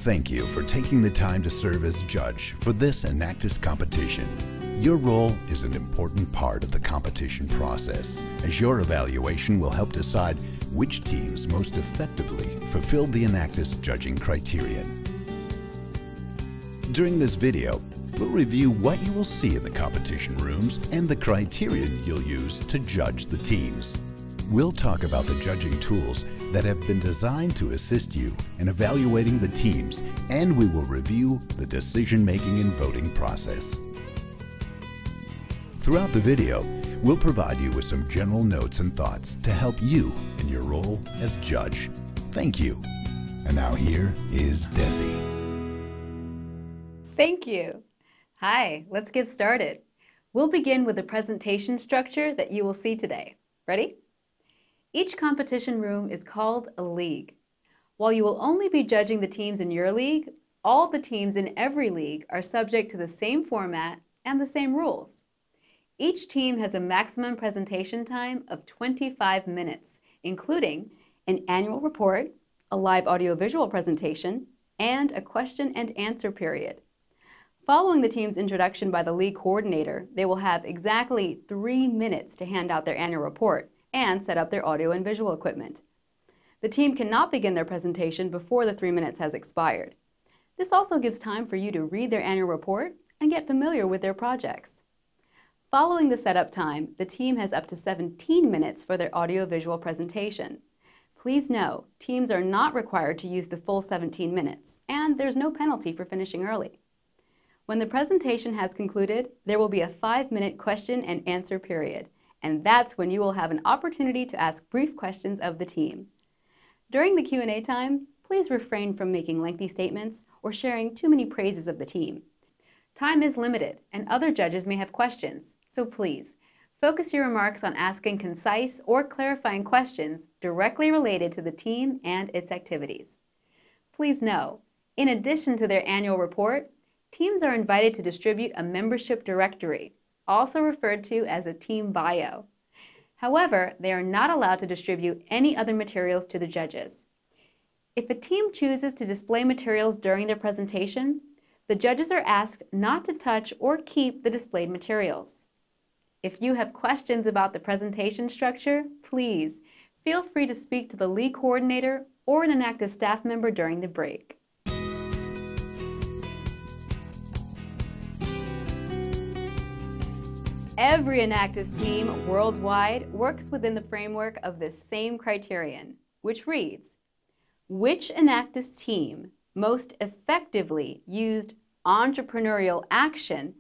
Thank you for taking the time to serve as judge for this Enactus competition. Your role is an important part of the competition process, as your evaluation will help decide which teams most effectively fulfilled the Enactus judging criterion. During this video, we'll review what you will see in the competition rooms and the criterion you'll use to judge the teams. We'll talk about the judging tools that have been designed to assist you in evaluating the teams, and we will review the decision-making and voting process. Throughout the video, we'll provide you with some general notes and thoughts to help you in your role as judge. Thank you. And now here is Desi. Thank you. Hi, let's get started. We'll begin with the presentation structure that you will see today. Ready? Each competition room is called a league. While you will only be judging the teams in your league, all the teams in every league are subject to the same format and the same rules. Each team has a maximum presentation time of 25 minutes, including an annual report, a live audiovisual presentation, and a question and answer period. Following the team's introduction by the league coordinator, they will have exactly 3 minutes to hand out their annual report and set up their audio and visual equipment. The team cannot begin their presentation before the 3 minutes has expired. This also gives time for you to read their annual report and get familiar with their projects. Following the setup time, the team has up to 17 minutes for their audio-visual presentation. Please know, teams are not required to use the full 17 minutes, and there's no penalty for finishing early. When the presentation has concluded, there will be a 5-minute question and answer period, and that's when you will have an opportunity to ask brief questions of the team. During the Q&A time, please refrain from making lengthy statements or sharing too many praises of the team. Time is limited, and other judges may have questions, so please focus your remarks on asking concise or clarifying questions directly related to the team and its activities. Please know, in addition to their annual report, teams are invited to distribute a membership directory, also referred to as a team bio. However, they are not allowed to distribute any other materials to the judges. If a team chooses to display materials during their presentation, the judges are asked not to touch or keep the displayed materials. If you have questions about the presentation structure, please feel free to speak to the league coordinator or an Enactus staff member during the break. Every Enactus team worldwide works within the framework of this same criterion, which reads, which Enactus team most effectively used entrepreneurial action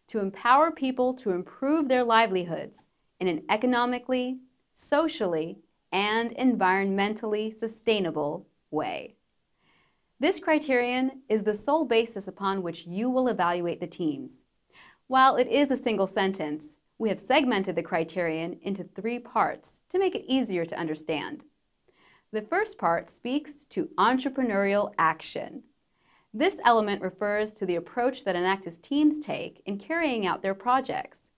to empower people to improve their livelihoods in an economically, socially, and environmentally sustainable way. This criterion is the sole basis upon which you will evaluate the teams. While it is a single sentence, we have segmented the criterion into 3 parts to make it easier to understand. The first part speaks to entrepreneurial action. This element refers to the approach that Enactus teams take in carrying out their projects.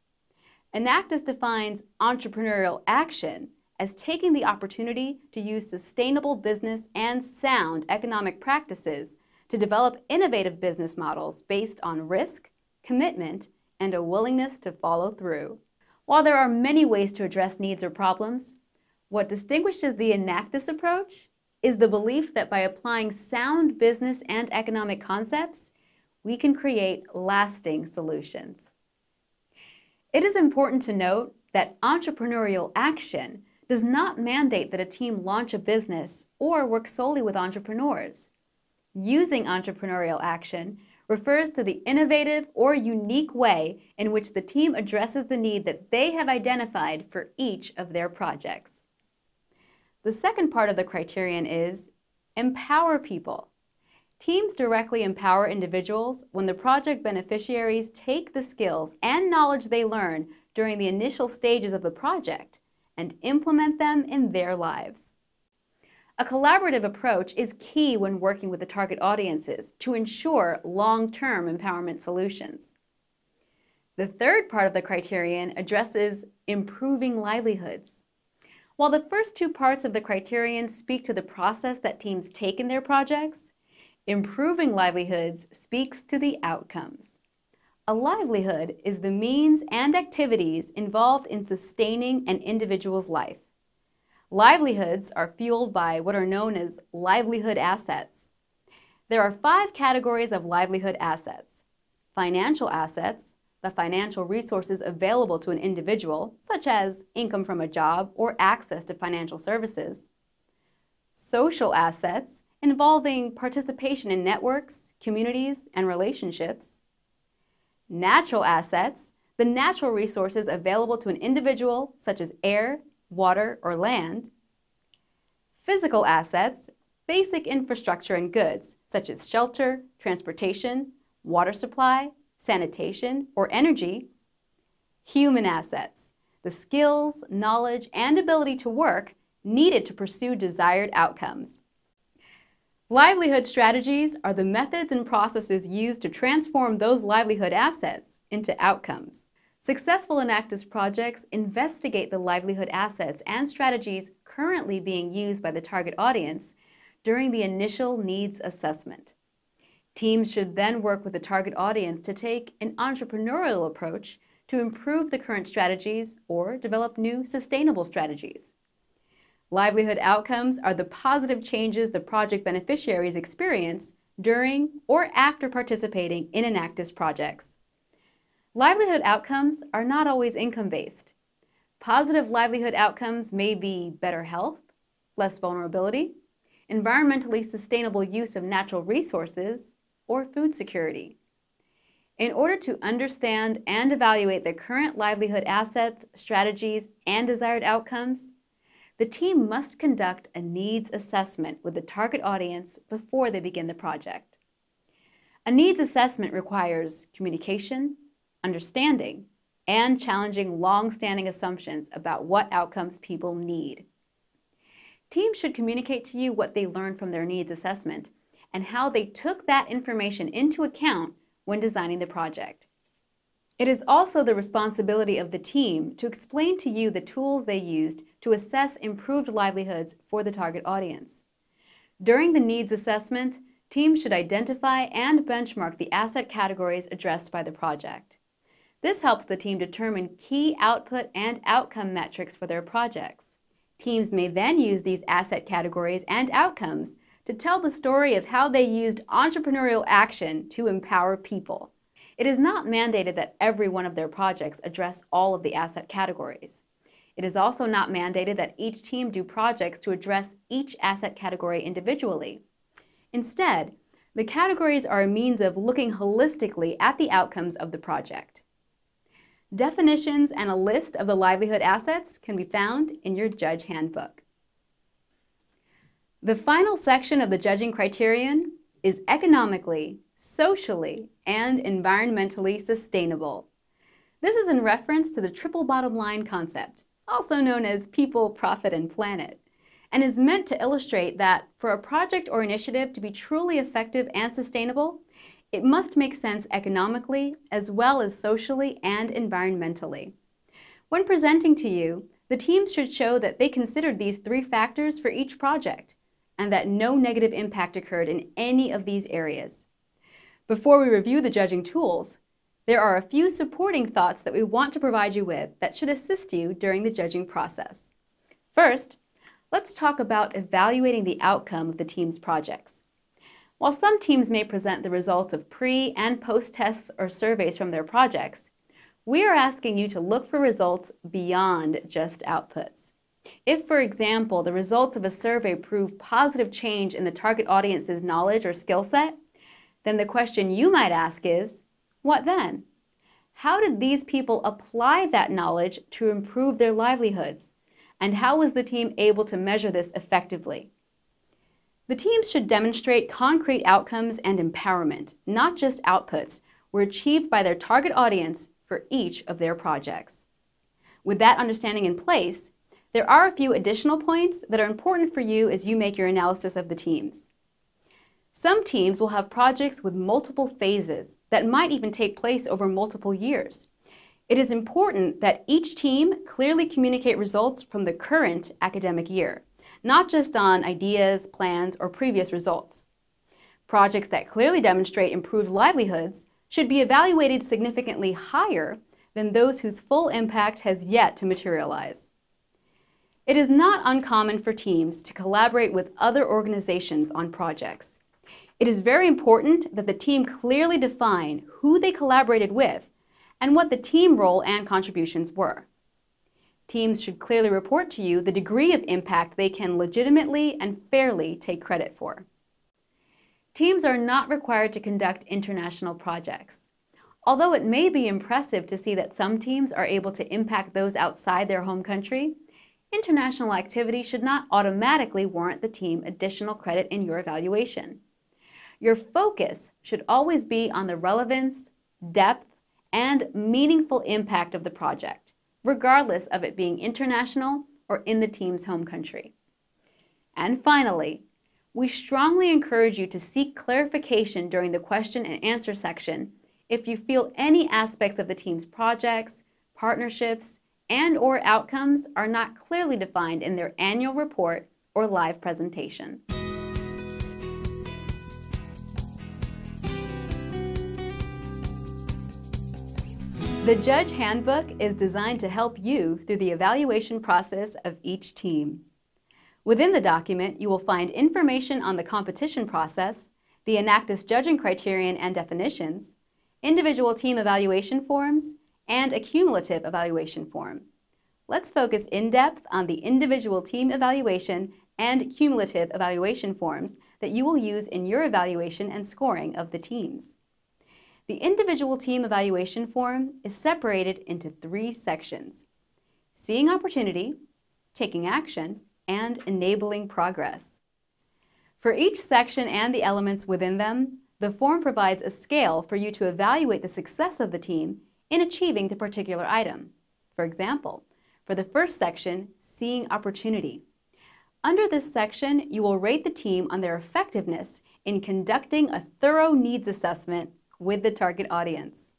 Enactus defines entrepreneurial action as taking the opportunity to use sustainable business and sound economic practices to develop innovative business models based on risk, commitment, and a willingness to follow through. While there are many ways to address needs or problems, what distinguishes the Enactus approach is the belief that by applying sound business and economic concepts, we can create lasting solutions. It is important to note that entrepreneurial action does not mandate that a team launch a business or work solely with entrepreneurs. Using entrepreneurial action refers to the innovative or unique way in which the team addresses the need that they have identified for each of their projects. The second part of the criterion is empower people. Teams directly empower individuals when the project beneficiaries take the skills and knowledge they learn during the initial stages of the project and implement them in their lives. A collaborative approach is key when working with the target audiences to ensure long-term empowerment solutions. The third part of the criterion addresses improving livelihoods. While the first 2 parts of the criterion speak to the process that teams take in their projects, Improving livelihoods speaks to the outcomes. A livelihood is the means and activities involved in sustaining an individual's life. Livelihoods are fueled by what are known as livelihood assets. There are 5 categories of livelihood assets. Financial assets, the financial resources available to an individual, such as income from a job or access to financial services. Social assets, involving participation in networks, communities, and relationships. Natural assets, the natural resources available to an individual, such as air, water, or land. Physical assets, basic infrastructure and goods, such as shelter, transportation, water supply, sanitation, or energy. Human assets, the skills, knowledge, and ability to work needed to pursue desired outcomes. Livelihood strategies are the methods and processes used to transform those livelihood assets into outcomes. Successful Enactus projects investigate the livelihood assets and strategies currently being used by the target audience during the initial needs assessment. Teams should then work with the target audience to take an entrepreneurial approach to improve the current strategies or develop new sustainable strategies. Livelihood outcomes are the positive changes the project beneficiaries experience during or after participating in Enactus projects. Livelihood outcomes are not always income-based. Positive livelihood outcomes may be better health, less vulnerability, environmentally sustainable use of natural resources, or food security. In order to understand and evaluate the current livelihood assets, strategies, and desired outcomes, the team must conduct a needs assessment with the target audience before they begin the project. A needs assessment requires communication, understanding, and challenging long-standing assumptions about what outcomes people need. Teams should communicate to you what they learned from their needs assessment and how they took that information into account when designing the project. It is also the responsibility of the team to explain to you the tools they used to assess improved livelihoods for the target audience. During the needs assessment, teams should identify and benchmark the asset categories addressed by the project. This helps the team determine key output and outcome metrics for their projects. Teams may then use these asset categories and outcomes to tell the story of how they used entrepreneurial action to empower people. It is not mandated that every one of their projects address all of the asset categories. It is also not mandated that each team do projects to address each asset category individually. Instead, the categories are a means of looking holistically at the outcomes of the project. Definitions and a list of the livelihood assets can be found in your Judge Handbook. The final section of the judging criterion is economically, socially, and environmentally sustainable. This is in reference to the triple bottom line concept, also known as people, profit, and planet, and is meant to illustrate that for a project or initiative to be truly effective and sustainable, it must make sense economically as well as socially and environmentally. When presenting to you, the teams should show that they considered these 3 factors for each project and that no negative impact occurred in any of these areas. Before we review the judging tools, there are a few supporting thoughts that we want to provide you with that should assist you during the judging process. First, let's talk about evaluating the outcome of the team's projects. While some teams may present the results of pre- and post-tests or surveys from their projects, we are asking you to look for results beyond just outputs. If, for example, the results of a survey prove positive change in the target audience's knowledge or skill set, then the question you might ask is, what then? How did these people apply that knowledge to improve their livelihoods? And how was the team able to measure this effectively? The teams should demonstrate concrete outcomes and empowerment, not just outputs, were achieved by their target audience for each of their projects. With that understanding in place, there are a few additional points that are important for you as you make your analysis of the teams. Some teams will have projects with multiple phases that might even take place over multiple years. It is important that each team clearly communicate results from the current academic year, not just on ideas, plans, or previous results. Projects that clearly demonstrate improved livelihoods should be evaluated significantly higher than those whose full impact has yet to materialize. It is not uncommon for teams to collaborate with other organizations on projects. It is very important that the team clearly define who they collaborated with and what the team role and contributions were. Teams should clearly report to you the degree of impact they can legitimately and fairly take credit for. Teams are not required to conduct international projects. Although it may be impressive to see that some teams are able to impact those outside their home country, international activity should not automatically warrant the team additional credit in your evaluation. Your focus should always be on the relevance, depth, and meaningful impact of the project, regardless of it being international or in the team's home country. And finally, we strongly encourage you to seek clarification during the question and answer section if you feel any aspects of the team's projects, partnerships, and/or outcomes are not clearly defined in their annual report or live presentation. The Judge Handbook is designed to help you through the evaluation process of each team. Within the document, you will find information on the competition process, the Enactus judging criterion and definitions, individual team evaluation forms, and a cumulative evaluation form. Let's focus in depth on the individual team evaluation and cumulative evaluation forms that you will use in your evaluation and scoring of the teams. The individual team evaluation form is separated into 3 sections: seeing opportunity, taking action, and enabling progress. For each section and the elements within them, the form provides a scale for you to evaluate the success of the team in achieving the particular item. For example, for the first section, seeing opportunity. Under this section, you will rate the team on their effectiveness in conducting a thorough needs assessment with the target audience.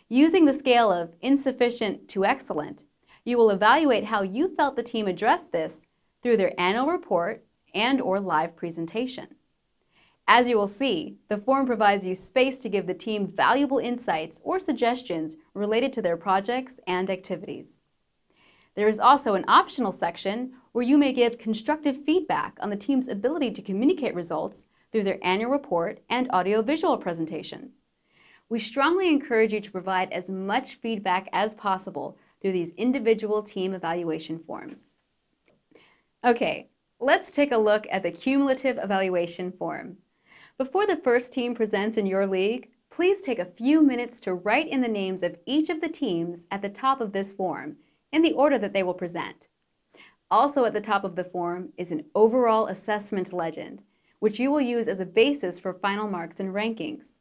Using the scale of insufficient to excellent, you will evaluate how you felt the team addressed this through their annual report and/or live presentation. As you will see, the form provides you space to give the team valuable insights or suggestions related to their projects and activities. There is also an optional section where you may give constructive feedback on the team's ability to communicate results through their annual report and audiovisual presentation. We strongly encourage you to provide as much feedback as possible through these individual team evaluation forms. Okay, let's take a look at the cumulative evaluation form. Before the first team presents in your league, please take a few minutes to write in the names of each of the teams at the top of this form in the order that they will present. Also at the top of the form is an overall assessment legend, which you will use as a basis for final marks and rankings.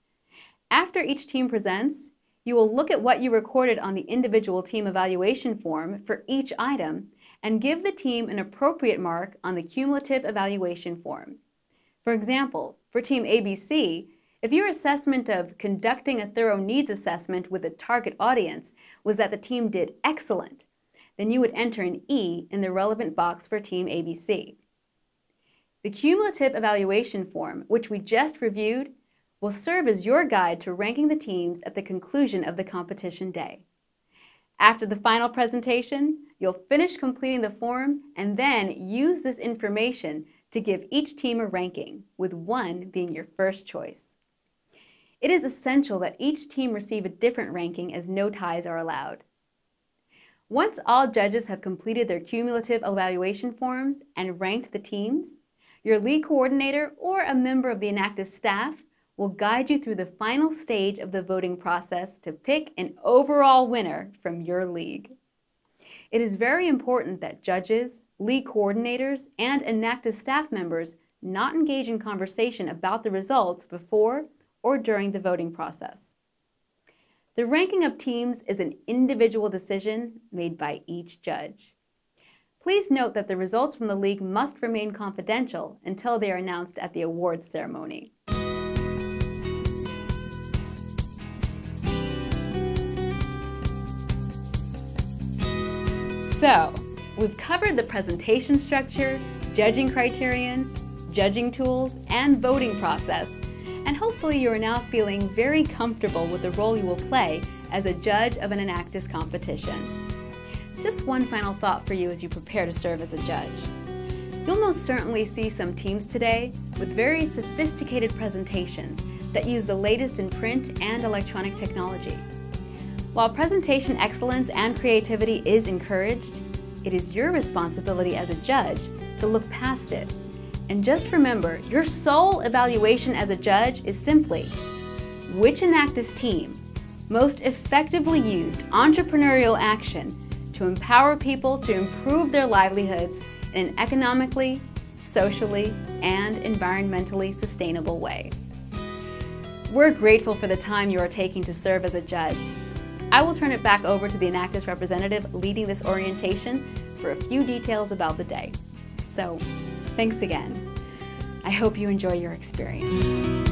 After each team presents, you will look at what you recorded on the individual team evaluation form for each item and give the team an appropriate mark on the cumulative evaluation form. For example, for Team ABC, if your assessment of conducting a thorough needs assessment with a target audience was that the team did excellent, then you would enter an E in the relevant box for Team ABC. The cumulative evaluation form, which we just reviewed, will serve as your guide to ranking the teams at the conclusion of the competition day. After the final presentation, you'll finish completing the form and then use this information to give each team a ranking, with 1 being your first choice. It is essential that each team receive a different ranking as no ties are allowed. Once all judges have completed their cumulative evaluation forms and ranked the teams, your league coordinator or a member of the Enactus staff will guide you through the final stage of the voting process to pick an overall winner from your league. It is very important that judges, league coordinators, and Enactus staff members not engage in conversation about the results before or during the voting process. The ranking of teams is an individual decision made by each judge. Please note that the results from the league must remain confidential until they are announced at the awards ceremony. So, we've covered the presentation structure, judging criterion, judging tools, and voting process hopefully you are now feeling very comfortable with the role you will play as a judge of an Enactus competition. Just one final thought for you as you prepare to serve as a judge. You'll most certainly see some teams today with very sophisticated presentations that use the latest in print and electronic technology. While presentation excellence and creativity is encouraged, it is your responsibility as a judge to look past it. And just remember, your sole evaluation as a judge is simply, which Enactus team most effectively used entrepreneurial action to empower people to improve their livelihoods in an economically, socially, and environmentally sustainable way. We're grateful for the time you are taking to serve as a judge. I will turn it back over to the Enactus representative leading this orientation for a few details about the day. So, thanks again. I hope you enjoy your experience.